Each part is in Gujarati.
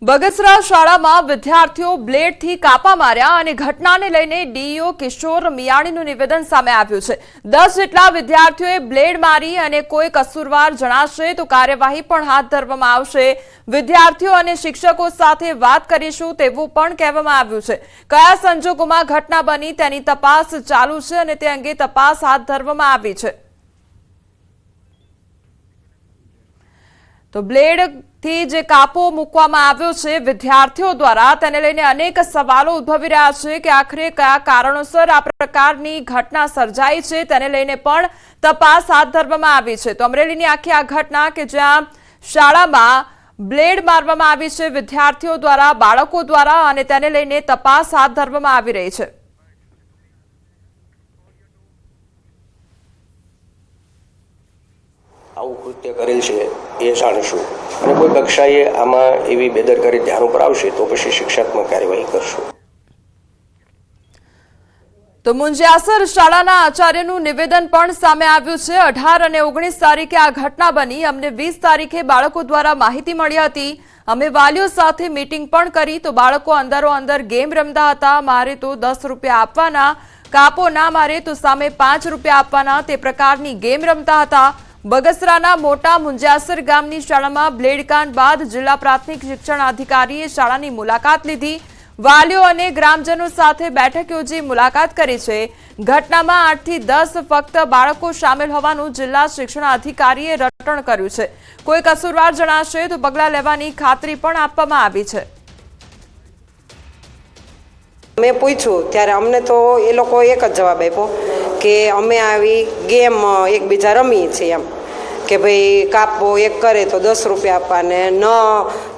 બગસરા શાળામાં વિદ્યાર્થીઓ બ્લેડથી કાપા માર્યા અને ઘટનાને લઈને ડીઈઓ કિશોર મિયાણીનું નિવેદન સામે આવ્યું છે। 10 જેટલા વિદ્યાર્થીઓએ બ્લેડ મારી અને કોઈ કસૂરવાર જણાશે તો કાર્યવાહી પણ હાથ ધરવામાં આવશે। વિદ્યાર્થીઓ અને શિક્ષકો સાથે વાત કરીશું તેવું પણ કહેવામાં આવ્યું છે। કયા સંજોગોમાં ઘટના બની તેની તપાસ ચાલુ છે અને તે અંગે તપાસ હાથ ધરવામાં આવી છે। તો બ્લેડ થી જે કાપો મૂકવામાં આવ્યો છે વિદ્યાર્થીઓ દ્વારા તેને લઈને અનેક સવાલો ઉદ્ભવી રહ્યા છે કે આખરે કયા કારણોસર આ પ્રકારની ઘટના સર્જાઈ છે તેને લઈને પણ તપાસ હાથ ધરવામાં આવી છે। તો અમરેલીની આખી આ ઘટના કે જ્યાં શાળામાં બ્લેડ મારવામાં આવી છે વિદ્યાર્થીઓ દ્વારા બાળકો દ્વારા અને તેને લઈને તપાસ હાથ ધરવામાં આવી રહી છે। આવું કૃત્ય કરેલ છે એ જાણીશું અને કોઈ કક્ષાએ આમાં એવી બેદરકારી ધ્યાન ઉપર આવશે તો પછી શિક્ષાત્મક કાર્યવાહી કરશું। તો મુંજિયાસર શાળાના આચાર્યનું નિવેદન પણ સામે આવ્યું છે। 18 અને 19 તારીખે આ ઘટના બની। અમને 20 તારીખે બાળકો દ્વારા માહિતી મળી હતી। અમે વાલીઓ સાથે મીટિંગ પણ કરી તો બાળકો અંદરો અંદર ગેમ રમતા હતા। મારે તો 10 રૂપિયા આપવાના, કાપો ના મારે તો સામે 5 રૂપિયા આપવાના, તે પ્રકારની ગેમ રમતા હતા। બગસરાના મોટા મુંજિયાસર ગામની શાળામાં બ્લેડકાંડ બાદ જિલ્લા પ્રાથમિક શિક્ષણ અધિકારીએ શાળાની મુલાકાત લીધી। વાલીઓ અને ગ્રામજનો સાથે બેઠક યોજી મુલાકાત કરી છે। ઘટનામાં 8 થી 10 ફક્ત બાળકો સામેલ હોવાનું જિલ્લા શિક્ષણ અધિકારીએ રટણ કર્યું છે। કોઈ કસૂરવાર જણાશે તો પગલાં લેવાની ખાતરી પણ આપવામાં આવી છે। મેં પૂછ્યું ત્યારે અમને તો એ લોકો એક જ જવાબ આપ્યો કે અમે આવી ગેમ એકબીજા રમીએ છીએ એમ કે ભાઈ કાપો એક કરે તો 10 રૂપિયા આપવા ને ન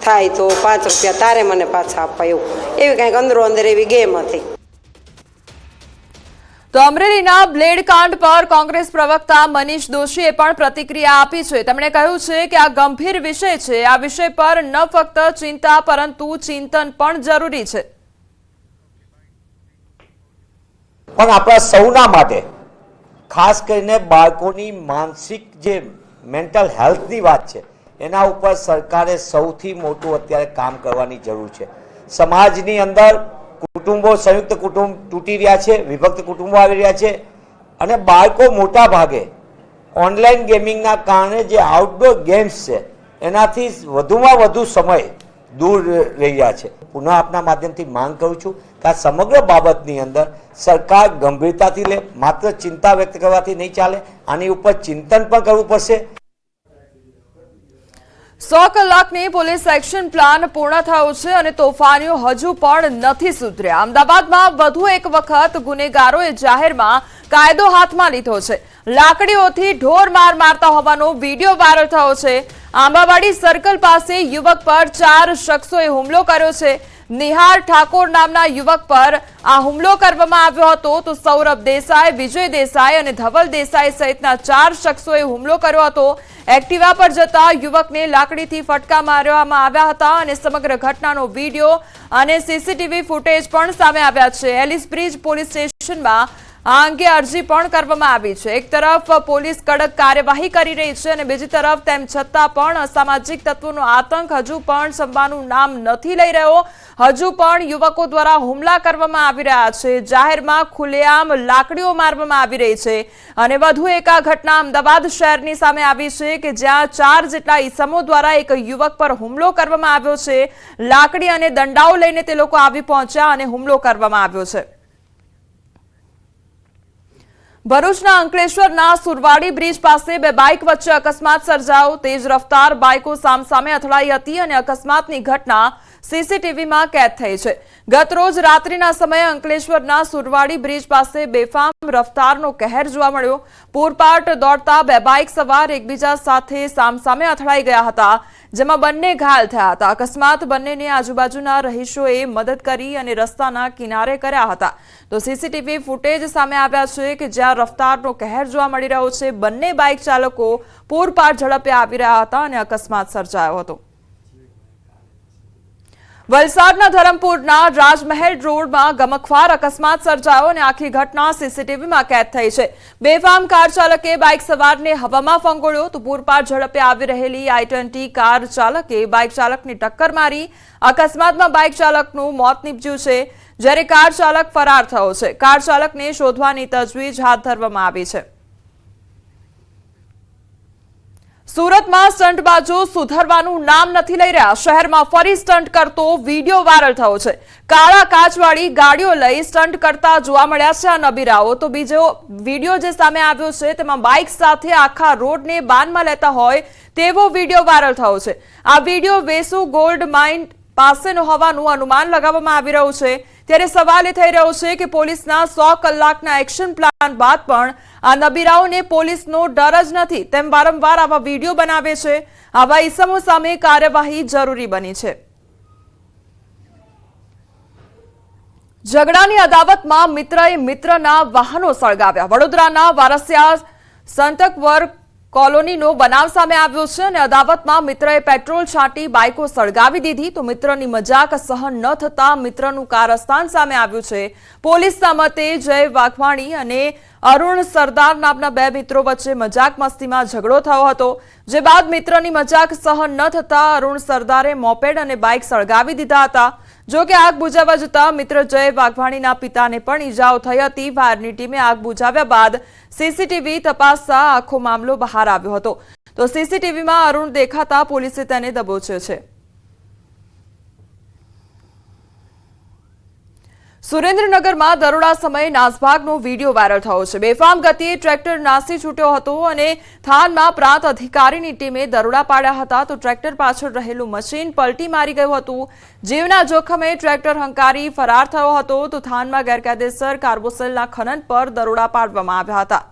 થાય તો 5 રૂપિયા તારે મને પાછા આપવા, એવું એવી કંઈક અંદરો અંદર એવી ગેમ હતી। તો અમરેલીના બ્લેડ કાંડ પર કોંગ્રેસ પ્રવક્તા મનીષ દોશીએ પણ પ્રતિક્રિયા આપી છે। તેમણે કહ્યું છે કે આ ગંભીર વિષય છે। આ વિષય પર ન ફક્ત ચિંતા પરંતુ ચિંતન પણ જરૂરી છે। પણ આપણા સૌના માટે ખાસ કરીને બાળકોની માનસિક જે મેન્ટલ હેલ્થની વાત છે એના ઉપર સરકારે સૌથી મોટું અત્યારે કામ કરવાની જરૂર છે। સમાજની અંદર કુટુંબો, સંયુક્ત કુટુંબ તૂટી રહ્યા છે, વિભક્ત કુટુંબો આવી રહ્યા છે અને બાળકો મોટા ભાગે ઓનલાઈન ગેમિંગના કારણે જે આઉટડોર ગેમ્સ છે એનાથી વધુમાં વધુ સમય દૂર રહી રહ્યા છે। પુનઃ આપના માધ્યમથી માંગ કરું છું કે આ સમગ્ર બાબતની અંદર સરકાર ગંભીરતાથી લે, માત્ર ચિંતા વ્યક્ત કરવાથી નહીં ચાલે, આની ઉપર ચિંતન પણ કરવું પડશે। 100 કલાકની પોલીસ એક્શન પ્લાન પૂર્ણ થયો છે અને તોફાનીઓ હજુ પણ નથી સુધર્યા। અમદાવાદમાં વધુ એક વખત ગુનેગારોએ જાહેરમાં કાયદો હાથમાં લીધો છે। લાકડીઓથી ઢોર મારતા હોવાનો વિડીયો વાયરલ થયો છે। આંબાવાડી સર્કલ પાસે યુવક પર 4 શખ્સોએ હુમલો કર્યો છે। નિહાર ઠાકોર નામના યુવક પર આ હુમલો કરવામાં આવ્યો હતો તો સૌરભ દેસાઈ, વિજય દેસાઈ અને ધવલ દેસાઈ સહિતના 4 શખ્સોએ હુમલો કર્યો હતો। એક્ટિવા પર જતા યુવકને લાકડીથી ફટકા મારવામાં આવ્યા હતા અને સમગ્ર ઘટનાનો વિડીયો અને સીસીટીવી ફૂટેજ પણ સામે આવ્યા છે। એલિસ બ્રિજ પોલીસ સ્ટેશનમાં આ અંગે અરજી પણ કરવામાં આવી છે। એક તરફ પોલીસ કડક કાર્યવાહી કરી રહી છે અને બીજી તરફ તેમ છતાં પણ અસામાજિક તત્વોનો આતંક હજુ પણ શમવાનું નામ નથી લઈ રહ્યો। હજુ પણ યુવકો દ્વારા હુમલા કરવામાં આવી રહ્યા છે। જાહેરમાં ખુલ્લેઆમ લાકડીઓ મારવામાં આવી રહી છે અને વધુ એક આ ઘટના અમદાવાદ શહેરની સામે આવી છે કે જ્યાં 4 જેટલા ઈસમો દ્વારા એક યુવક પર હુમલો કરવામાં આવ્યો છે। લાકડી અને દંડાઓ લઈને તે લોકો આવી પહોંચ્યા અને હુમલો કરવામાં આવ્યો છે। ભરૂચના અંકલેશ્વરના સુરવાડી બ્રિજ પાસે 2 બાઇક વચ્ચે અકસ્માત સર્જાયો। તેજ રફતાર બાઇકો સામસામે અથડાઈ હતી અને અકસ્માતની ઘટના સીસીટીવીમાં કેદ થઈ છે। ગત રોજ રાત્રિના સમયે અંકલેશ્વરના સુરવાડી બ્રિજ પાસે બેફામ રફતારનો કહેર જોવા મળ્યો। પૂરપાટ દોડતા 2 બાઇક સવાર એકબીજા સાથે સામસામે અથડાઈ ગયા હતા જેમાં બંને ઘાયલ થયા હતા। અકસ્માત બંનેને આજુબાજુના રહીશોએ મદદ કરી અને રસ્તાના કિનારે કર્યા હતા। તો સીસીટીવી ફૂટેજ સામે આવ્યા છે કે જ્યાં રફતારનો કહેર જોવા મળી રહ્યો છે। બંને બાઇક ચાલકો પૂરપાટ ઝડપે આવી રહ્યા હતા અને અકસ્માત સર્જાયો હતો। વલસાડના ધરમપુરના રાજમહેલ રોડમાં ગમખ્વાર અકસ્માત સર્જાયો અને આખી ઘટના સીસીટીવીમાં કેદ થઈ છે। બેફામ કાર ચાલકે બાઇક સવારને હવામાં ફંગોળ્યો તો પૂરપાટ ઝડપે આવી રહેલી i20 કાર ચાલકે બાઇક ચાલકને ટક્કર મારી। અકસ્માતમાં બાઇક ચાલકનું મોત નીપજ્યું છે, જ્યારે કાર ચાલક ફરાર થયો છે। કાર ચાલકને શોધવાની તજવીજ હાથ ધરવામાં આવી છે। સુરતમાં સ્ટંટબાજો સુધરવાનું નામ નથી લઈ રહ્યા। શહેરમાં ફરી સ્ટંટ કરતો વિડીયો વાયરલ થયો છે। કાળા કાચવાળી ગાડીઓ લઈ સ્ટંટ કરતા જોવા મળ્યા છે આ નબીરાઓ। તો બીજો વિડીયો જે સામે આવ્યો છે તેમાં બાઇક સાથે આખા રોડને બાનમાં લેતા હોય તેવો વિડીયો વાયરલ થયો છે। આ વિડીયો વેસુ ગોલ્ડ માઇન પાસેનો હોવાનું અનુમાન લગાવવામાં આવી રહ્યું છે। ત્યારે સવાલ એ થઈ રહ્યો છે કે પોલીસના 100 કલાકના એક્શન પ્લાન બાદ પણ આ નબીરાઓને પોલીસનો ડર જ નથી, તેમ વારંવાર આવા વિડીયો બનાવે છે। આવા ઇસમો સામે કાર્યવાહી જરૂરી બની છે। ઝઘડાની અદાવતમાં મિત્રએ મિત્રના વાહનો સળગાવ્યા। વડોદરાના વારસિયા સંતકવર કોલોનીનો બનાવ સામે આવ્યો છે અને અદાવતમાં મિત્રએ પેટ્રોલ છાંટી બાઇકો સળગાવી દીધી તો મિત્રની મજાક સહન ન થતા મિત્રનું કારસ્તાન સામે આવ્યું છે। પોલીસના મતે જય વાઘવાણી અને અરુણ સરદાર નામના બે મિત્રો વચ્ચે મજાક મસ્તીમાં ઝઘડો થયો હતો, જે બાદ મિત્રની મજાક સહન ન થતા અરુણ સરદારે મોપેડ અને બાઇક સળગાવી દીધા હતા। જો કે આગ બુઝાવવા જતા મિત્ર જય વાઘવાણીના પિતાને પણ ઈજાઓ થઈ હતી। ફાયરની ટીમે આગ બુઝાવ્યા બાદ સીસીટીવી તપાસતા આખો મામલો બહાર આવ્યો હતો તો સીસીટીવીમાં અરુણ દેખાતા પોલીસે તેને દબોચ્યો છે। સુરેન્દ્રનગરમાં દરોડા સમયે નાસભાગનો વિડીયો વાયરલ થયો છે। બેફામ ગતિએ ટ્રેક્ટર નાસી છૂટ્યો હતો અને થાનમાં પ્રાંત અધિકારીની ટીમે દરોડા પાડ્યા હતા તો ટ્રેક્ટર પાછળ રહેલું મશીન પલટી મારી ગયું હતું। જીવના જોખમે ટ્રેક્ટર હંકારી ફરાર થયો હતો તો થાનમાં ગેરકાયદેસર કાર્બોસેલના ખનન પર દરોડા પાડવામાં આવ્યા હતા।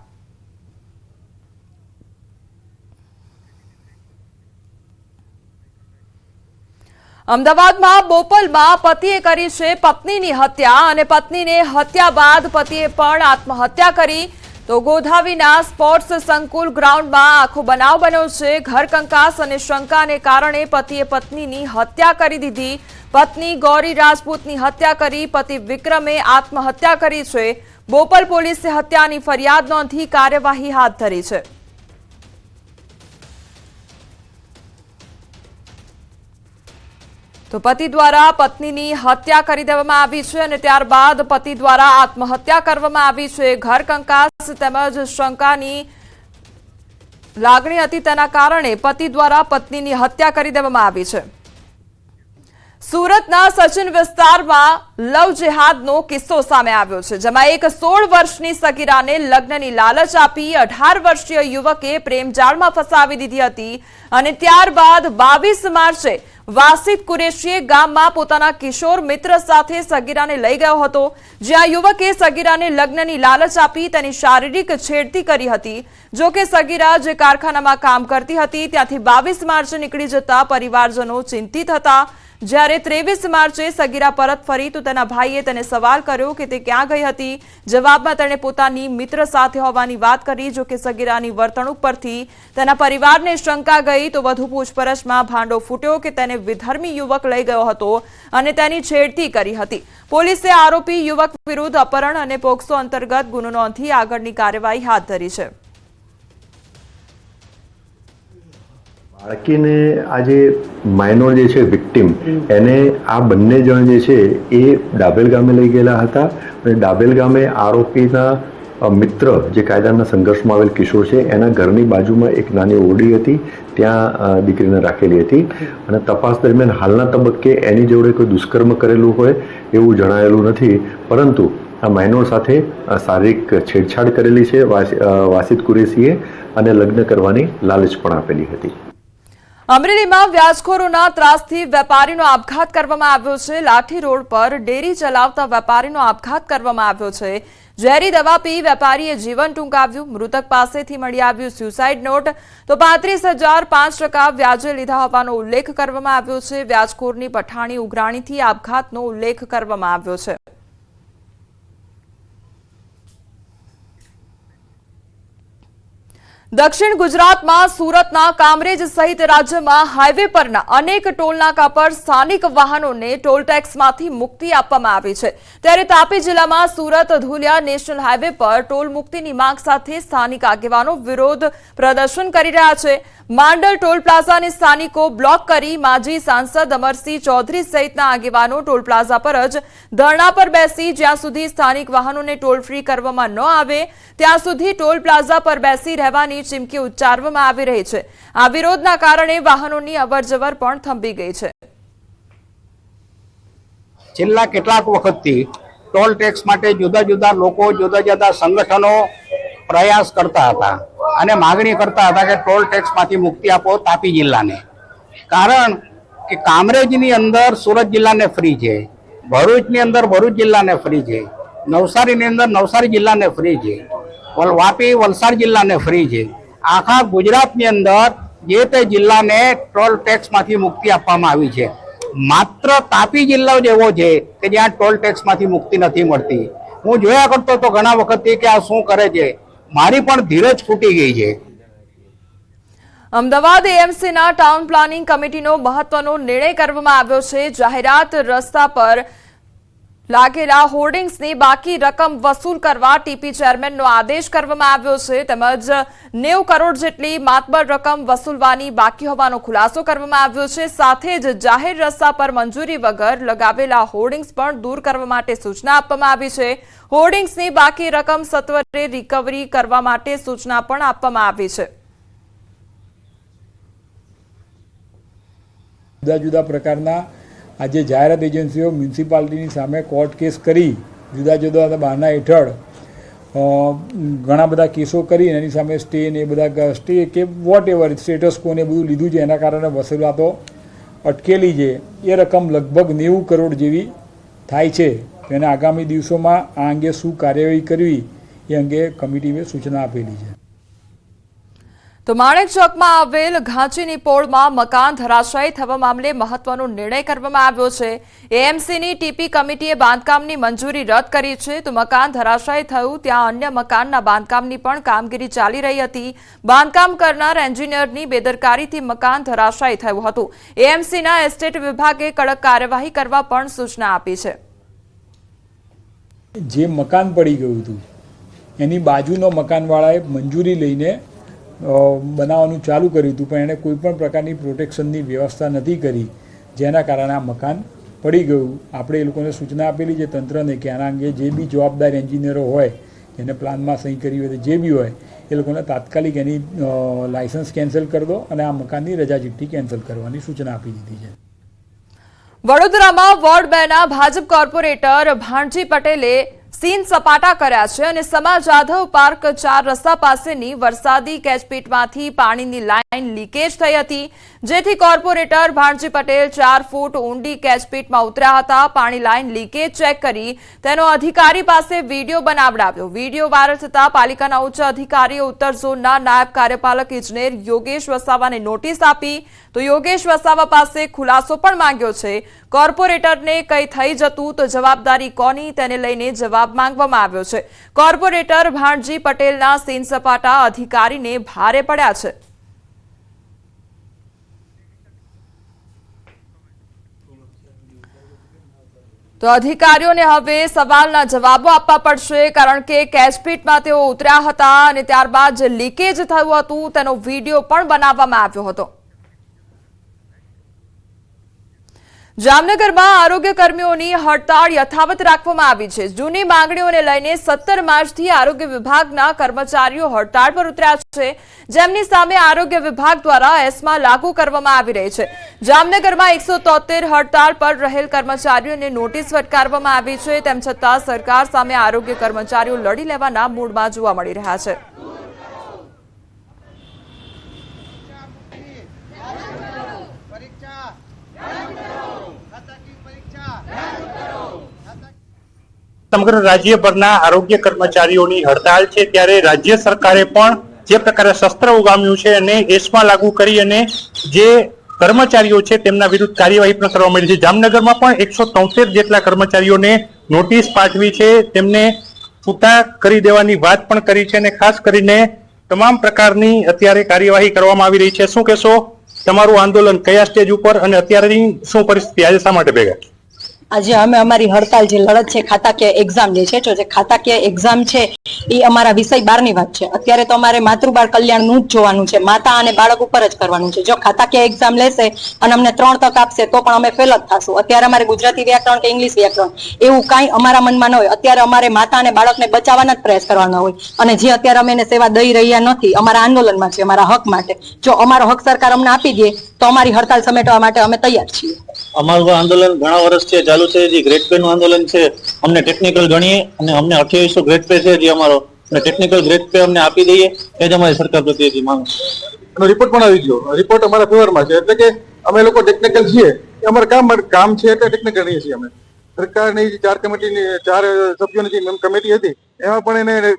અમદાવાદમાં બોપલમાં પતિએ કરી છે પત્નીની હત્યા અને પત્નીને હત્યા બાદ પતિએ પણ આત્મહત્યા કરી તો ગોધાવીના સ્પોર્ટ્સ સંકુલ ગ્રાઉન્ડમાં આખો બનાવ બન્યો છે। ઘર કંકાસ અને શંકાને કારણે પતિએ પત્નીની હત્યા કરી દીધી। પત્ની ગૌરી રાજપૂતની હત્યા કરી પતિ વિક્રમે આત્મહત્યા કરી છે। બોપલ પોલીસે હત્યાની ફરિયાદ નોંધી કાર્યવાહી હાથ ધરી છે। તો પતિ દ્વારા પત્નીની હત્યા કરી દેવામાં આવી છે અને ત્યારબાદ પતિ દ્વારા આત્મહત્યા કરવામાં આવી છે। ઘર કંકાસ તેમજ શંકાની લાગણી હતી તેના કારણે પતિ દ્વારા પત્નીની હત્યા કરી દેવામાં આવી છે। સુરતના સચિન વિસ્તારમાં લવ જેહાદનો કિસ્સો સામે આવ્યો છે, જેમાં એક 16 વર્ષની સગીરાને લગ્નની લાલચ આપી 18 વર્ષીય યુવકે પ્રેમજાળમાં ફસાવી દીધી હતી અને ત્યારબાદ 22 માર્ચે વાસિદ કુરેશીએ ગામમાં પોતાના કિશોર મિત્ર સાથે સગીરાને લઈ ગયો હતો, જ્યાં યુવકે સગીરાને લગ્નની લાલચ આપી તેની શારીરિક છેડતી કરી હતી। જો કે સગીરા જે કારખાનામાં કામ કરતી હતી ત્યાંથી 22 માર્ચે નીકળી જતા પરિવારજનો ચિંતિત હતા। જ્યારે 23 માર્ચે સગીરા પરત ફરી તો તેના ભાઈએ તેને સવાલ કર્યો કે તે ક્યાં ગઈ હતી। જવાબમાં તેણે પોતાની મિત્ર સાથે હોવાની વાત કરી। જો કે સગીરાની વર્તણૂક પરથી તેના પરિવારને શંકા ગઈ તો વધુ પૂછપરછમાં ભાંડો ફૂટ્યો કે તેને વિધર્મી યુવક લઈ ગયો હતો અને તેની છેડતી કરી હતી। પોલીસે આરોપી યુવક વિરુદ્ધ અપહરણ અને પોક્સો અંતર્ગત ગુનો નોંધી આગળની કાર્યવાહી હાથ ધરી છે। બાળકીને આ જે માઇનોર જે છે વિક્ટિમ એને આ બંને જણ જે છે એ ડાબેલ ગામે લઈ ગયેલા હતા અને ડાબેલ ગામે આરોપીના મિત્ર જે કાયદાના સંઘર્ષમાં આવેલ કિશોર છે એના ઘરની બાજુમાં એક નાની ઓરડી હતી, ત્યાં દીકરીને રાખેલી હતી અને તપાસ દરમિયાન હાલના તબક્કે એની જોડે કોઈ દુષ્કર્મ કરેલું હોય એવું જણાયેલું નથી, પરંતુ આ માઇનોર સાથે શારીરિક છેડછાડ કરેલી છે વાસિદ કુરેશીએ અને લગ્ન કરવાની લાલચ પણ આપેલી હતી। અમરેલીમાં વ્યાજખોરોના ત્રાસથી વેપારીનો આપઘાત કરવામાં આવ્યો છે। લાઠી રોડ પર ડેરી ચલાવતા વેપારીનો આપઘાત કરવામાં આવ્યો છે। ઝેરી દવા પી વેપારીએ જીવન ટૂંકાવ્યું। મૃતક પાસેથી મળી આવ્યું સ્યુસાઇડ નોટ તો 35,005% વ્યાજે લીધા હોવાનો ઉલ્લેખ કરવામાં આવ્યો છે। વ્યાજખોરની પઠાણી ઉઘરાણીથી આપઘાતનો ઉલ્લેખ કરવામાં આવ્યો છે। દક્ષિણ ગુજરાતમાં સુરતના કામરેજ સહિત રાજ્યમાં હાઈવે પરના અનેક ટોલનાકા પર સ્થાનિક વાહનોને ટોલ ટેક્સમાંથી મુક્તિ આપવામાં આવી છે, ત્યારે તાપી જિલ્લામાં સુરત ધુલિયા નેશનલ હાઈવે પર ટોલ મુક્તિની માંગ સાથે સ્થાનિક આગેવાનો વિરોધ પ્રદર્શન કરી રહ્યા છે. માંડલ ટોલ પ્લાઝાને સ્થાનિકો બ્લોક કરી માજી સાંસદ અમરસિંહ ચૌધરી સહિતના આગેવાનો ટોલ પ્લાઝા પર જ ધરણા પર બેસી જ્યાં સુધી સ્થાનિક વાહનોને ટોલ ફ્રી કરવામાં ન આવે ત્યાં સુધી ટોલ પ્લાઝા પર બેસી રહેવાની ચીમકી ઉચ્ચારવામાં આવી રહી છે. આ વિરોધના કારણે વાહનોની અવરજવર પણ થંભી ગઈ છે. છેલ્લા કેટલાક વખતથી ટોલ ટેક્સ માટે જુદા જુદા લોકો જુદા જુદા સંગઠનો પ્રયાસ કરતા હતા અને માગણી કરતા હતા કે ટોલ ટેક્સમાંથી મુક્તિ આપો તાપી જિલ્લાને. કારણ કે કામરેજની અંદર સુરત જિલ્લાને ફ્રી છે, ભરૂચની અંદર ભરૂચ જિલ્લાને ફ્રી છે, નવસારીની અંદર નવસારી જિલ્લાને ફ્રી છે, વાપી વલસાડ જિલ્લાને ફ્રી છે. આખા ગુજરાતની અંદર જે તે જિલ્લાને ટોલ ટેક્સમાંથી મુક્તિ આપવામાં આવી છે. માત્ર તાપી જિલ્લો જ એવો છે કે જ્યાં ટોલ ટેક્સમાંથી મુક્તિ નથી મળતી. હું જોયા કરતો હતો ઘણા વખતથી કે આ શું કરે છે, મારી પણ ધીરજ ફૂટી ગઈ છે. અમદાવાદ એએમસીના ટાઉન પ્લાનિંગ કમિટીનો મહત્વનો નિર્ણય કરવામાં આવ્યો છે. જાહેરાત રસ્તા પર લાગેલા હોર્ડિંગ્સની બાકી રકમ વસૂલ કરવા ટીપી ચેરમેનનો આદેશ કરવામાં આવ્યો છે, તેમજ 90 કરોડ જેટલી માતબર રકમ વસૂલવાની બાકી હોવાનો ખુલાસો કરવામાં આવ્યો છે. સાથે જ જાહેર રસ્તા પર મંજૂરી વગર લગાવેલા હોર્ડિંગ્સ પણ દૂર કરવા માટે સૂચના આપવામાં આવી છે. હોર્ડિંગ્સની બાકી રકમ સત્વરે રિકવરી કરવા માટે સૂચના પણ આપવામાં આવી છે. જુદા જુદા પ્રકારના આજે જાહેરાત એજન્સીઓ મ્યુનિસિપાલિટીની સામે કોર્ટ કેસ કરી જુદા જુદા બહાના હેઠળ ઘણા બધા કેસો કરી એની સામે સ્ટે ને એ બધા સ્ટે કે વોટ એવર સ્ટેટસ કોને બધું લીધું છે, એના કારણે વસૂલાતો અટકેલી છે. એ રકમ લગભગ 90 કરોડ જેવી થાય છે. એને આગામી દિવસોમાં આ અંગે શું કાર્યવાહી કરવી એ અંગે કમિટીએ સૂચના આપેલી છે. તો માણેક ચોકમાં આવેલ ઘાંચીની પોળમાં મકાન ધરાશાયી થવા મામલે મહત્વનો નિર્ણય કરવામાં આવ્યો છે. એએમસીની ટીપી કમિટીએ બાંધકામની મંજૂરી રદ કરી છે. તો મકાન ધરાશાયી થયું ત્યાં અન્ય મકાનના બાંધકામની પણ કામગીરી ચાલી રહી હતી. બાંધકામ કરનાર એન્જિનિયરની બેદરકારીથી મકાન ધરાશાયી થયું હતું. એએમસીના એસ્ટેટ વિભાગે કડક કાર્યવાહી કરવા પણ સૂચના આપી છે. જે મકાન પડી ગયું હતું એની બાજુનો મકાનવાળાએ મંજૂરી લઈને બનાવવાનું ચાલુ કર્યું હતું, પણ એણે કોઈ પણ પ્રકારની પ્રોટેક્શનની વ્યવસ્થા નથી કરી, જેના કારણે આ મકાન પડી ગયું. આપણે એ લોકોને સૂચના આપેલી છે તંત્રને કે આના અંગે જે બી જવાબદાર એન્જિનિયરો હોય એને પ્લાનમાં સહી કરી હોય જે બી હોય એ લોકોને તાત્કાલિક એની લાયસન્સ કેન્સલ કરી દો અને આ મકાનની રજા ચિઠ્ઠી કેન્સલ કરવાની સૂચના આપી દીધી છે. વડોદરામાં વોર્ડ 2 ના ભાજપ કોર્પોરેટર ભાણજી પટેલે સીન સપાટા કર્યા છે અને સમા જાધવ પાર્ક 4 રસ્તા પાસેની વરસાદી કેચપીટમાંથી પાણીની લાઇન લીકેજ થઈ હતી, જેથી કોર્પોરેટર ભાણજી પટેલ 4 ફૂટ ઊંડી કેચપીટમાં ઉતર્યા હતા. પાણી લાઇન લીકેજ ચેક કરી તેનો અધિકારી પાસે વિડીયો બનાવડાવ્યો. વિડીયો વાયરલ થતા પાલિકાના ઉચ્ચ અધિકારીએ ઉત્તર ઝોનના નાયબ કાર્યપાલક ઇજનેર યોગેશ વસાવાને નોટિસ આપી. તો યોગેશ વસાવા પાસે ખુલાસો પણ માંગ્યો છે. કોર્પોરેટરને કંઈ થઈ જતું તો જવાબદારી કોની તેને લઈને જવાબ માંગવામાં આવ્યો છે. કોર્પોરેટર ભાણજી પટેલના સીન સપાટા અધિકારીને ભારે પડ્યા છે. તો અધિકારીઓને હવે સવાલના જવાબો આપવા પડશે, કારણ કે કેચપીટમાં તેઓ ઉતર્યા હતા અને ત્યારબાદ જે લીકેજ થયું હતું તેનો વિડીયો પણ બનાવવામાં આવ્યો હતો. જામનગરમાં આરોગ્ય કર્મીઓની હડતાળ યથાવત રાખવામાં આવી છે. જૂની માંગણીઓને લઈને 17 માર્ચથી આરોગ્ય વિભાગના કર્મચારીઓ હડતાળ પર ઉતર્યા છે, જેમની સામે આરોગ્ય વિભાગ દ્વારા એસ્મા લાગુ કરવામાં આવી રહી છે. જામનગરમાં 173 હડતાળ પર રહેલ કર્મચારીઓને નોટિસ ફટકારવામાં આવી છે. તેમ છતાં સરકાર સામે આરોગ્ય કર્મચારીઓ લડી લેવાના મૂડમાં જોવા મળી રહ્યા છે. સમગ્ર રાજ્યભરના આરોગ્ય કર્મચારીઓની હડતાળ છે, ત્યારે રાજ્ય સરકારે પણ જે પ્રકારે શસ્ત્ર ઉગામ્યું છે અને એસ્મા લાગુ કરી અને જે કર્મચારીઓ છે તેમના વિરુદ્ધ કાર્યવાહી પણ કરવામાં આવી છે. જામનગરમાં પણ 173 જેટલા કર્મચારીઓને નોટિસ પાઠવી છે, તેમને છૂટા કરી દેવાની વાત પણ કરી છે અને ખાસ કરીને તમામ પ્રકારની અત્યારે કાર્યવાહી કરવામાં આવી રહી છે. શું કહેશો, તમારું આંદોલન કયા સ્ટેજ ઉપર અને અત્યારેની શું પરિસ્થિતિ, આજે શા માટે ભેગા? આજે અમે અમારી હડતાલ જે લડત છે ખાતાકીય એક્ઝામ જે છે ખાતાકીય એક્ઝામ છે એ અમારા વિષય 12ની વાત છે. અત્યારે તો અમારે માતૃબાળ કલ્યાણનું જ જોવાનું છે, માતા અને બાળક ઉપર જ કરવાનું છે. જો ખાતાકીય એક્ઝામ લેશે અને અમને 3 તક આપશે તો પણ અમે ફેલ જ થશું. અત્યારે અમારે ગુજરાતી વ્યાકરણ કે ઇંગ્લિશ વ્યાકરણ એવું કાંઈ અમારા મનમાં ન હોય. અત્યારે અમારે માતા અને બાળકને બચાવવાના જ પ્રયાસ કરવાનો હોય, અને જે અત્યારે અમે એને સેવા દઈ રહ્યા નથી અમારા આંદોલનમાં છે, અમારા હક માટે. જો અમારો હક સરકાર અમને આપી દે તો અમારી હડતાલ સમેટવા માટે અમે તૈયાર છીએ. અમારું આંદોલન ઘણા વર્ષથી ચાલુ છે. જે ગ્રેડ પે નું આંદોલન છે, અમને ટેકનિકલ ગણીએ અને અમને 2800 ગ્રેડ પે છે જે અમારો, અને ટેકનિકલ ગ્રેડ પે અમને આપી દઈએ એ જ અમારી સરકાર પ્રત્યેની માંગ છે. રિપોર્ટ પણ આવી ગયો, રિપોર્ટ અમારા ફેવરમાં છે. એટલે કે અમે લોકો ટેકનિકલ છીએ, અમારું કામ છે એટલે ટેકનિકલ ગણીએ છીએ અમે. સરકારની જે 4 સભ્યોની જે કમિટી હતી એમાં પણ એને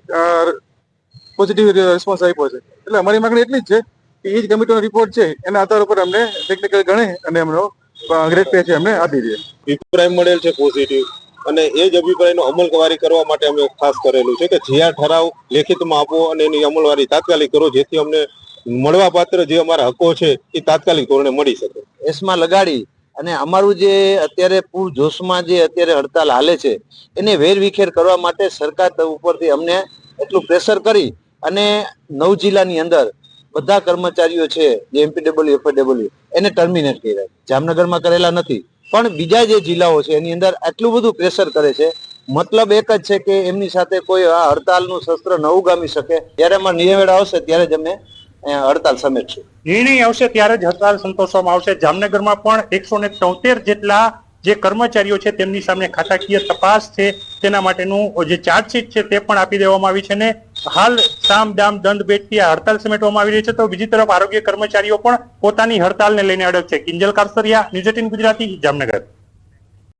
પોઝિટિવ રિસ્પોન્સ આપ્યો છે. એટલે અમારી માંગણી એટલી જ છે કે એ જ કમિટીનો રિપોર્ટ છે એના આધાર ઉપર અમને ટેકનિકલ ગણે અને એમનો ગ્રેડ પે છે અમને આપી દે. અભિપ્રાય મળેલ છે પોઝિટિવ, અને એ જ અભિપ્રાયનો અમલવારી કરવા માટે અમે ખાસ કરેલું છે કે જે આ ઠરાવ લેખિતમાં આપો અને એની અમલવારી તાત્કાલિક કરો, જેથી અમને મળવા પાત્ર જે અમારા હકો છે એ તાત્કાલિક ધોરણે મળી શકે. એસમાં લગાડી અને અમારું જે અત્યારે પૂર જોશમાં જે અત્યારે હડતાલ હાલે છે એને વેરવિખેર કરવા માટે સરકાર ઉપરથી અમને એટલું પ્રેશર કરી અને 9 જિલ્લાની અંદર બધા કર્મચારીઓ છે જે MPW FW એને ટર્મિનેટ કર્યા. જામનગરમાં કરેલા નથી, પણ બીજા જે જિલ્લાઓ છે એની અંદર આટલું બધું પ્રેશર કરે છે. મતલબ એક જ છે કે એમની સાથે કોઈ આ હડતાલનું શસ્ત્ર ન ઉગામી શકે. જ્યારે અમારો નિર્ણય આવશે ત્યારે જ અમે હડતાલ સમેટશું. નિર્ણય આવશે ત્યારે જ હડતાલ સંતોષવામાં આવશે. જામનગરમાં પણ 173 જેટલા જે કર્મચારીઓ છે તેમની સામે ખાતાકીય તપાસ છે તેના માટેનું જે ચાર્જશીટ છે તે પણ આપી દેવામાં આવી છે, ને હાલ સામ દામ દંડ ભેટથી આ હડતાલ સમેટવામાં આવી રહી છે. તો બીજી તરફ આરોગ્ય કર્મચારીઓ પણ પોતાની હડતાલને લઈને અડગ છે. કિંજલ કારસરિયા, ન્યૂઝ 18 ગુજરાતી, જામનગર.